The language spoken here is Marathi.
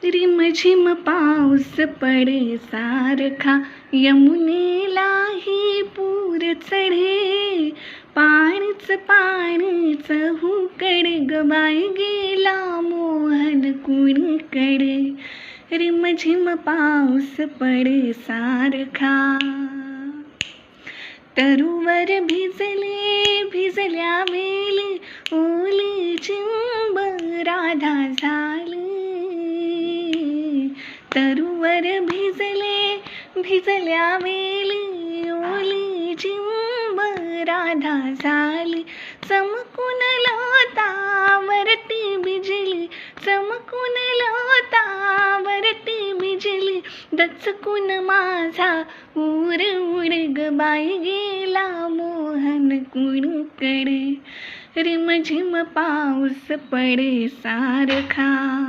रिमझिम पाऊस पडे सारखा, यमुनेलाही पूर चढे. पाणीच पाणीच हुकडे ग बाई, गेला मोहन कुणीकडे. रिमझिम पाऊस पडे सारखा. तरुवर भिजले भिजल्या वेली, ओली चिंब राधा झाली. तरुवर भिजले भिजल्या वेली, ओली चिंब राधा झाली. चमकून लोटावरती बिजली, चमकून लोटावरती बिजली. दचकून माझा ऊर उड ग बाई, गेला मोहन कुणीकडे. रिमझिम पाऊस पडे सारखा.